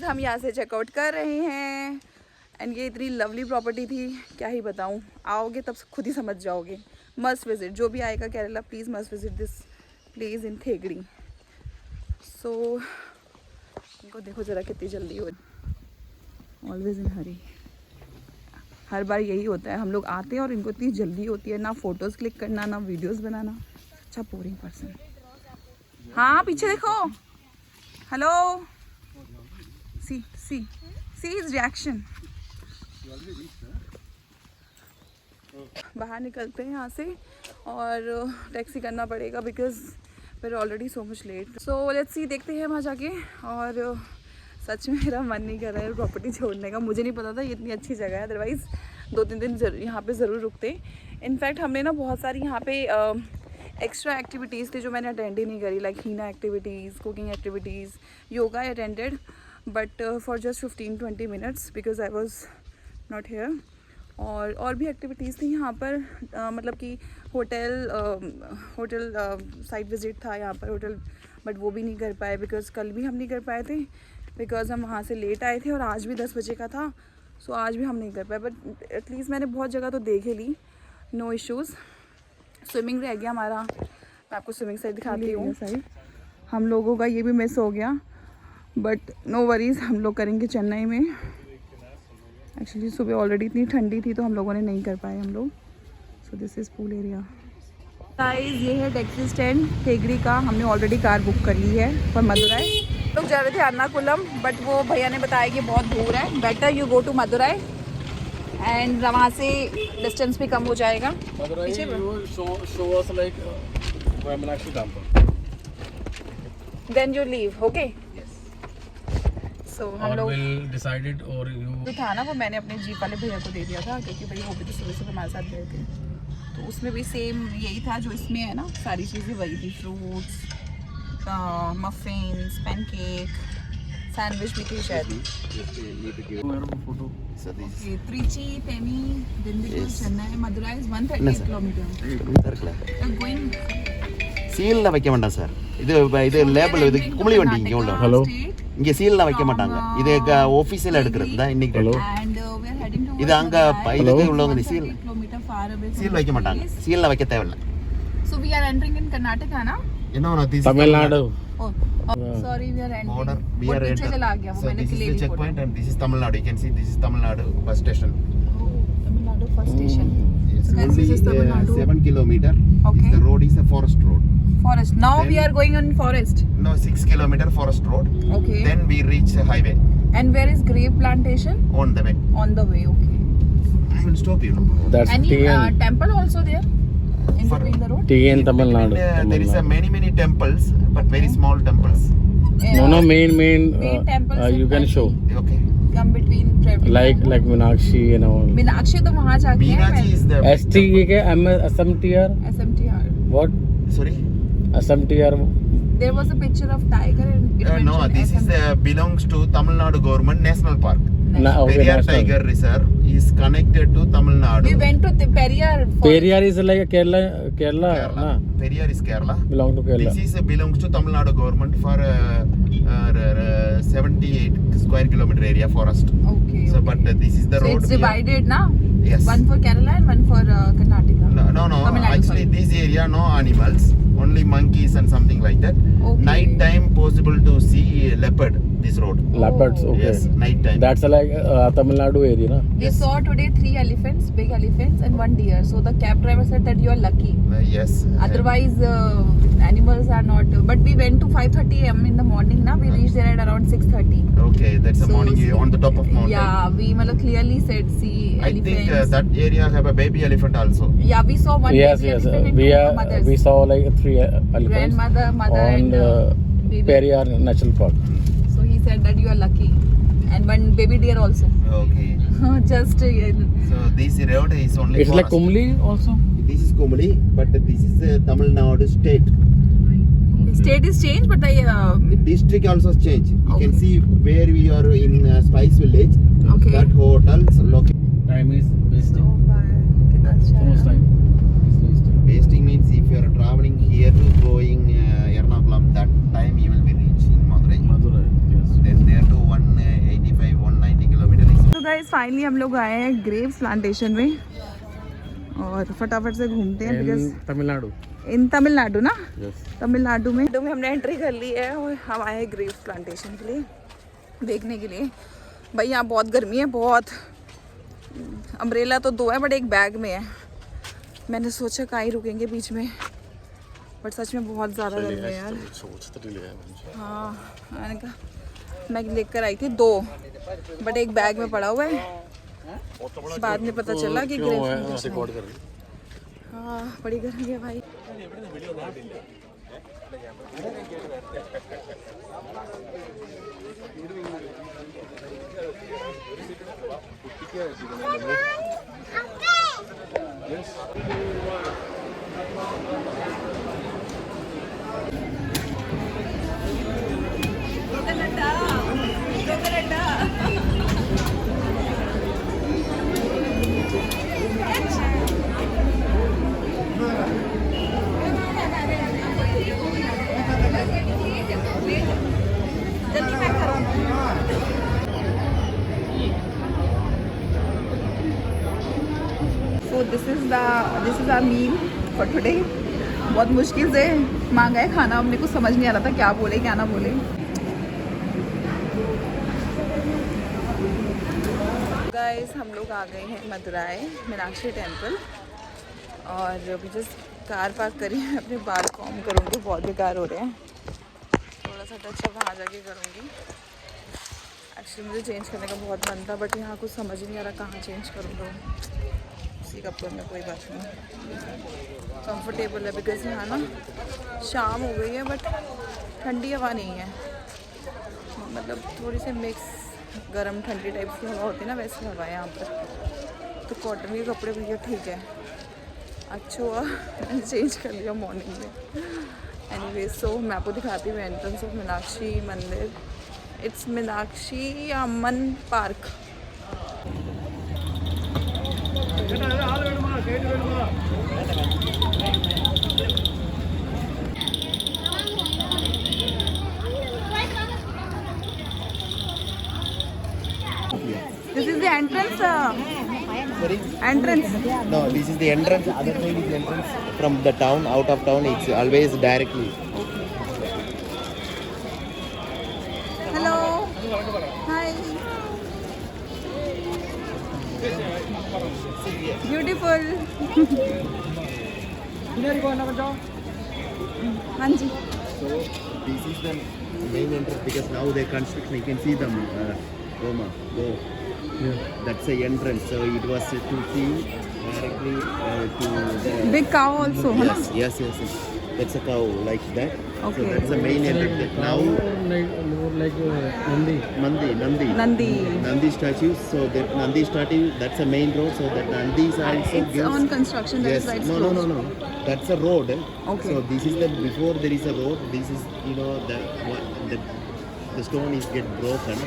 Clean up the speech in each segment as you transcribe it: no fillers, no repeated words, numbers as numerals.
हम यहाँ से चेकआउट कर रहे हैं। एंड ये इतनी लवली प्रॉपर्टी थी, क्या ही बताऊँ, आओगे तब खुद ही समझ जाओगे। मस्ट विजिट, जो भी आएगा Kerala please must visit this place in Thekkady. So इनको देखो ज़रा कितनी जल्दी हो, ऑलवेज इन हरी। हर बार यही होता है, हम लोग आते हैं और इनको इतनी जल्दी होती है, ना फ़ोटोज़ क्लिक करना ना वीडियोज़ बनाना। अच्छा बोरिंग पर्सन। हाँ पीछे देखो, hello, see see see his reaction. बाहर निकलते हैं यहाँ से और टैक्सी करना पड़ेगा because we are already so much late. So let's see, देखते हैं वहाँ जाके। और सच में मेरा मन नहीं कर रहा है प्रॉपर्टी छोड़ने का। मुझे नहीं पता था ये इतनी अच्छी जगह है, अदरवाइज़ 2-3 दिन यहाँ पे ज़रूर रुकते। इनफैक्ट हमने ना बहुत सारी यहाँ पे एक्स्ट्रा एक्टिविटीज़ थी जो मैंने अटेंड ही नहीं करी, like henna activities, cooking activities, yoga I attended but for just 15-20 minutes because I was not here. और भी एक्टिविटीज़ थी यहाँ पर, मतलब कि होटल साइट विज़िट था यहाँ पर होटल, बट वो भी नहीं कर पाए बिकॉज़ कल भी हम नहीं कर पाए थे बिकॉज़ हम वहाँ से लेट आए थे और आज भी 10 बजे का था। सो आज भी हम नहीं कर पाए, बट एटलीस्ट मैंने बहुत जगह तो देख ही ली, नो इश्यूज़। स्विमिंग रह गया हमारा, मैं आपको स्विमिंग साइड दिखाती हूँ। हम लोगों का ये भी मिस हो गया, बट नो वरीज़, हम लोग करेंगे चेन्नई में। एक्चुअली सुबह ऑलरेडी इतनी ठंडी थी तो हम लोगों ने नहीं कर पाए हम लोग। So this is pool area. Guys ये है टैक्सी स्टैंड थेगड़ी का, हमने ऑलरेडी कार बुक कर ली है फॉर मदुराई। लोग जा रहे थे अर्नाकुलम, बट वो भैया ने बताया कि बहुत दूर है, better you go to Madurai and वहाँ से डिस्टेंस भी कम हो जाएगा। Then you leave, okay. So, हम लोग डिसाइडेड और जो था ना वो मैंने अपने जीप वाले भैया को दे दिया था क्योंकि भाई वो भी तो सुबह सुबह हमारे साथ गए थे, तो उसमें भी सेम यही था जो इसमें है ना, सारी चीज़ें वही थी, फ्रूट्स, मफिन्स, पैनकेक, सैंडविच भी थी शायद। त्रिची, पेनी, Dindigul, Chennai, Madurai is 130 kilometre going. சீல்லாம் வைக்க வேண்டாம் சார், இது லேபிள், இது குமிழி வண்டி இங்கே உள்ள. ஹலோ, இங்கே சீல்லாம் வைக்க மாட்டாங்க, இது ஆஃபீஸில் எடுக்கிறது தான் இன்னைக்கு. இது அங்கே இதுக்கு உள்ளவங்க சீல் வைக்க மாட்டாங்க, சீல்லாம் வைக்க தேவையில்லை. So we are entering in Karnataka na? Tamil Sorry, we are entering. Border, we are पीछे चला गया वो, So मैंने this is clear the checkpoint and this is Tamil Nadu. You can see this is Tamil Nadu bus station. Oh, Tamil Nadu first station. Yes, Guys, only this is Tamil Nadu. 7 kilometer. Okay. The road is a forest road. Forest. Now Then- we are going on forest. No, 6 kilometer forest road. Okay. Then we reach a highway And where is grape plantation? on the way. On the way. Okay. I will stop you. That's Any TN. temple also there in For- between the road? TN Tamil Nadu. There is a many temples, but very small temples. No, main main temples you in can Delhi. show Come Okay. between traveling. like Meenakshi and all. Meenakshi तो वहाँ जाके है Meenakshi is the big ST temple. के SMTR. SMTR. What? Sorry. SMTR. There was a picture of tiger and it No, mentioned this is SMTR. belongs to Tamil Nadu Government National Park. Okay, Periyar national. Tiger Reserve is connected to Tamil Nadu. We went to the Periyar. Periyar is like Kerala, Kerala. na? Periyar is Kerala. Belong to Kerala. This is belongs to Tamil Nadu government for 78 square kilometer area forest. Okay. So, but this is the So road. it's we are- divided now. Yes. One for Kerala and one for Karnataka. No. Tamil Nadu, Actually, sorry. this area no animals, only monkeys and something like that. Okay. Night time possible to see leopard. This road. Leopards. Okay. Yes, night time. That's like Tamil Nadu area, na? We saw today 3 elephants, big elephants, and 1 deer. So the cab driver said that you are lucky. Yes. Otherwise, animals are not. But we went to 5:30 a.m. in the morning. Now we reached there at around 6:30. Okay, that's the So, morning on the top of mountain. Yeah, we clearly said see I elephants. think that area have a baby elephant also. Yeah, we saw one Yes, baby yes. elephant and We two are. mothers. We saw like 3 elephants Grandmother, mother, on and baby. Periyar National Park. So he said that you are lucky, and one baby deer also. Okay. Just So this road is only It's like forest. Kumli also. This is Kumli, but this is Tamil Nadu state. state is changed, but the The district also changed. You Okay. can see where we are in Spice Village. Okay. That hotels located. Time is wasting. कितना अच्छा So much है. time is wasting. Wasting means if you are traveling here to going Ernakulam, that time you will be reaching Madurai. Madurai. Yes. Then there to one finally हम लोग आए हैं Graves plantation में और फटाफट से घूमते हैं बिकॉज तमिलनाडु इन तमिलनाडु ना यस तमिलनाडु में हमने एंट्री कर ली है और हम आए हैं ग्रेव्स प्लांटेशन के लिए देखने के लिए। भाई यहाँ बहुत गर्मी है बहुत। अम्ब्रेला तो 2 है बट एक बैग में है। मैंने सोचा कहाँ ही रुकेंगे बीच में बट सच में बहुत ज़्यादा गर्मी है यार। हाँ मैंने कहा मैं लेकर आई थी 2 बट एक बैग में पड़ा हुआ है। बाद में पता चला कि हाँ बड़ी गर्मी है भाई। So this is our meal for today। बहुत मुश्किल से मांगा है खाना। मेरे को समझ नहीं आ रहा था क्या बोले क्या ना बोले। गाइस हम लोग आ गए हैं मदुराई मीनाक्षी टेम्पल और अभी जस्ट कार पार्क करी है। अपने बाल कॉम करूँगी बहुत बेकार हो रहे हैं। थोड़ा सा टच वहाँ जाके करूँगी। एक्चुअली मुझे चेंज करने का बहुत मन था बट यहाँ कुछ समझ नहीं आ रहा कहाँ चेंज करूँ। तो उसी कपड़ों में कोई बात नहीं कंफर्टेबल है बिकॉज यहाँ ना शाम हो गई है बट ठंडी हवा नहीं है। मतलब थोड़ी सी मिक्स गर्म ठंडी टाइप की हवा होती है ना वैसी हवा है यहाँ पर। तो कॉटन के कपड़े भैया ठीक है। अच्छा हुआ मैंने चेंज कर लिया मॉर्निंग में। एनीवे सो मैं आपको दिखाती हूँ एंट्रेंस ऑफ मीनाक्षी मंदिर। It's Meenakshi Amman park. This is the entrance. Sorry? Entrance. No, this is the entrance. Other side is the entrance from the town. Out of town, it's always directly. Hello. Hi. Beautiful. हाँ जी. So this is the main entrance because now they construction. You can see them. Roma. Go. Yeah. That's the entrance. So it was to see directly to the Big cow also, है ना? Yes. That's a cow like that. Okay. So that's the main entrance. Now more like Nandi statue. So that Nandi statue, that's the main road. So that Nandi is also It's gives. on construction. That Yes. is why it's No. closed. That's a road. Okay. So this is the before there is a road. This is the stone is get broken.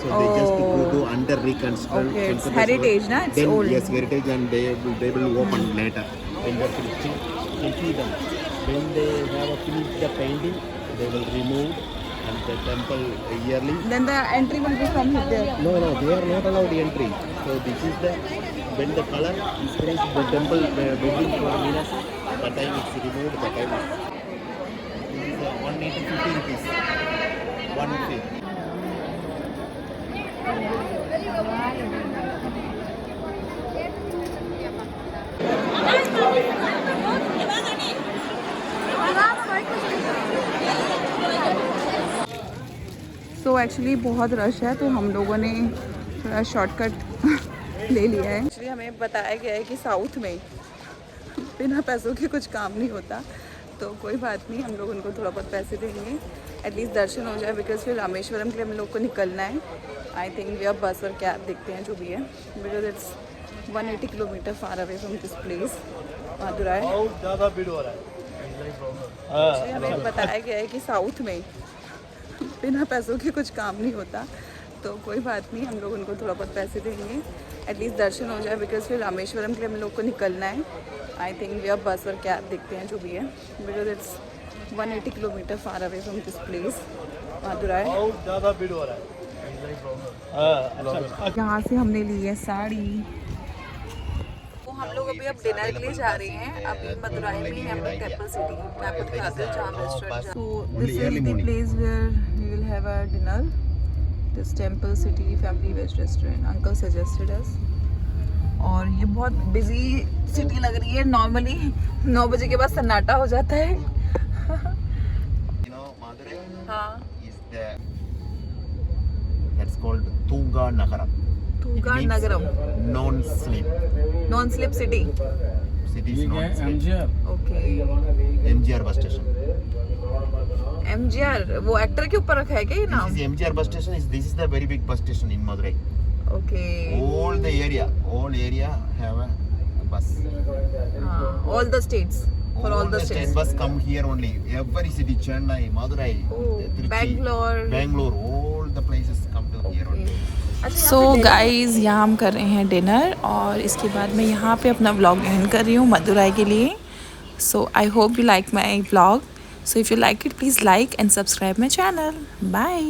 So they just go to under reconstruction. Okay, it's heritage, na? It's then, old. Yes, heritage, and they will open later. When they finish, you can see them. When they have finished the painting, they will remove and the temple yearly. Then the entry will be from there. No, they are not allowed entry. So this is the when the color is finished, the temple building for Meenakshi, that time it's removed. That time this is 150 rupees. 150. So actually बहुत rush है तो हम लोगों ने थोड़ा shortcut ले लिया है। एक्चुअली हमें बताया गया है कि साउथ में बिना पैसों के कुछ काम नहीं होता। तो कोई बात नहीं, हम लोग उनको थोड़ा बहुत पैसे देंगे, एटलीस्ट दर्शन हो जाए। बिकॉज फिर रामेश्वरम के लिए हम लोग को निकलना है। आई थिंक वी अब बस और कैब देखते हैं जो भी है। Because it's 180 kilometre far away from this place Madurai. बहुत ज़्यादा भीड़ हो रहा है। हमें बताया गया है कि साउथ में बिना पैसों के कुछ काम नहीं होता। तो कोई बात नहीं, हम लोग उनको थोड़ा बहुत पैसे देंगे, एटलीस्ट दर्शन हो जाए। बिकॉज फिर रामेश्वरम के लिए हम लोग को निकलना है। आई थिंक वी अब बस और कैब देखते हैं जो भी है। Because it's 180 kilometre far away from this place Madurai. बहुत ज़्यादा भीड़ हो रहा है। यहाँ से हमने ली है साड़ी। तो हम लोग अभी अब डिनर के लिए जा रहे हैं। अभी मदुराई में हम लोग टेम्पल सिटी, मैं आपको दिखाती हूँ चाम रेस्टोरेंट। तो this is the place where we will have a dinner, this temple city family veg restaurant, uncle suggested us. और ये बहुत बिजी सिटी लग रही है। नॉर्मली 9 बजे के बाद सन्नाटा हो जाता है। हाँ, That's called Tunga Nagaram. Tunga Nagaram, Non-sleep. non-sleep city. City is ये क्या है? non-sleep. MGR. Okay. MGR bus station. MGR वो एक्टर के ऊपर रखा है क्या ये This नाम? is the MGR bus station. This is the very big bus station in Madurai. Okay. All area have a bus. All the states. For all the state states. bus come here only. Every city, Chennai, Madurai, Oh, Trichy, Bangalore. all the places come to here only. So guys यहाँ हम कर रहे हैं dinner और इसके बाद मैं यहाँ पे अपना व्लॉग एंड कर रही हूँ मदुराई के लिए। So I hope you like my vlog. So if you like it please like and subscribe my channel. Bye.